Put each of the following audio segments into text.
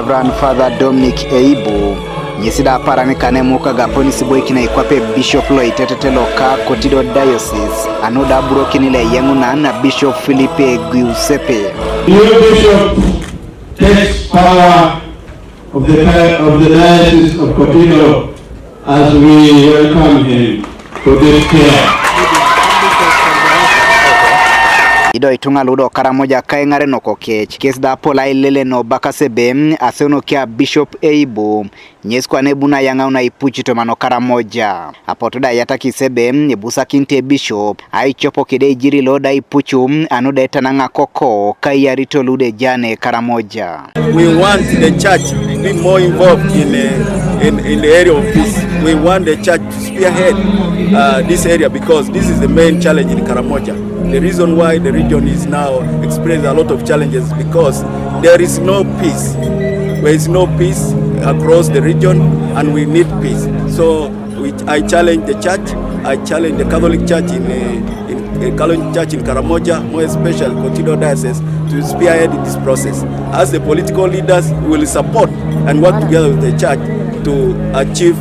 Reverend Father Dominic Eibu nyisida paranikane muka gaponi siboiki na ikwape Bishop Loitetetelo ka Kotido Diocese anoda burokinile yenguna na Bishop Philippe Giuseppe. New Bishop takes power of the Diocese of Kotido as we welcome him to this care. Ido itunga ludo Karamoja Kaingare no kokech kesda pola ilele no bakasebe asono kia Bishop Eibu nyeskwa nebuna yanga una Aipuc to mano Karamoja apotoda yataki sebe nebusa kinte Bishop aichopo kide jiri loda Aipuc anoda etananga koko kayarito lude jane Karamoja. We want the church to be more involved in the area of peace. We want the church to spearhead this area because this is the main challenge in Karamoja. The reason why the region is now experiencing a lot of challenges because there is no peace. There is no peace across the region and we need peace. So I challenge the church, I challenge the Catholic Church in Karamoja, more especially Kotido Diocese, to spearhead this process. As the political leaders, we will support and work together with the church to achieve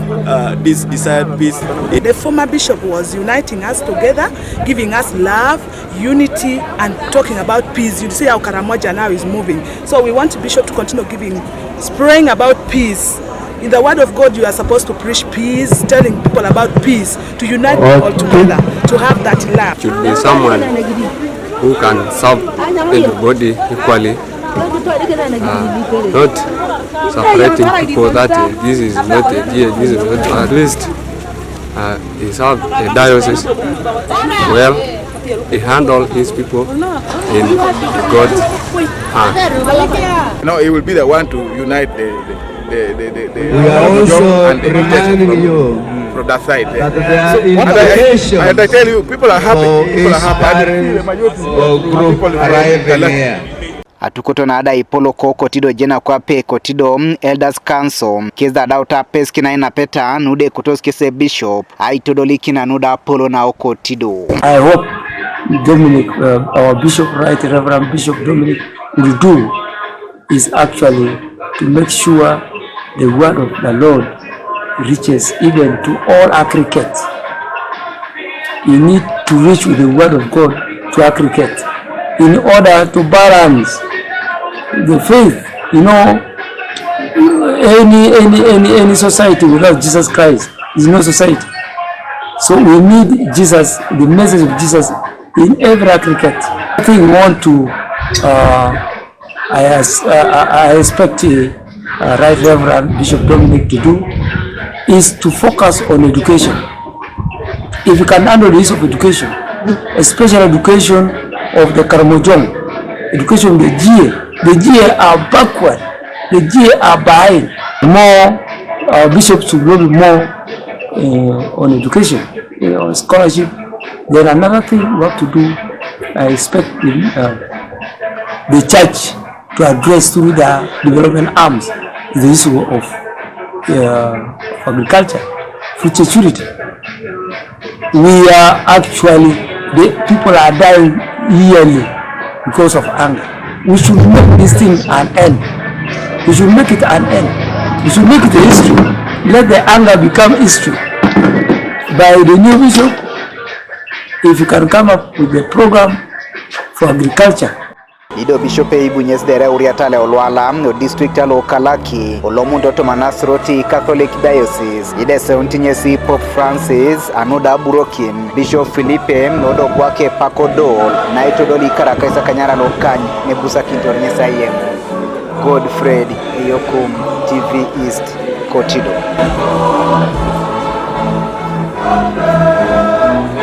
this desired peace. The former bishop was uniting us together, giving us love, unity, and talking about peace. You see how Karamoja now is moving. So we want the bishop to continue spraying about peace. In the word of God, you are supposed to preach peace, telling people about peace, to unite people together, to have that love. Should be someone who can serve everybody equally, not separating people that this is not a deal, this is not. At least he served a diocese well. He handled his people in God's hand. No, he will be the one to unite the we are also and reminding you from that side. That there are indications and I tell you, people are happy. People are happy. Group arriving here. Atukoto na ada ipolo ko Kotido jena kwa pe Kotido Elders Council keza dauta peski na inapeta nude kutoskese Bishop aitodoliki na nuda polo na Kotido. I hope Dominic, our Bishop, right, Reverend Bishop Dominic, will do is actually to make sure the word of the Lord reaches even to all aggregates. You need to reach with the word of God to aggregate in order to balance the faith. You know, any society without Jesus Christ is no society. So we need Jesus, the message of Jesus in every aggregate. I think we want to, I expect Right Reverend Bishop Dominic to do is to focus on education. If you can handle the issue of education, especially education of the Karamoja, education of the GA are backward, the GA are behind. More bishops should be more on education, on scholarship. Then another thing we have to do, I expect the church to address through the development arms the issue of agriculture, food security. We are actually, the people are dying yearly because of anger. We should make this thing an end. We should make it an end. We should make it a history. Let the anger become history. By the new bishop, if you can come up with a program for agriculture. Ido Bishop Eibu nyesdere uriatale olwala no district alo Kalaki olomundo to Manasroti Catholic Diocese ide seuntinyesi Pope Francis anoda burokin Bishop Philippe nodo kwake Pakodo na itodoli karakaisa kanyara no kany nebusa kintornyesa yemu. Godfred Ainyakun, TV East, Kotido.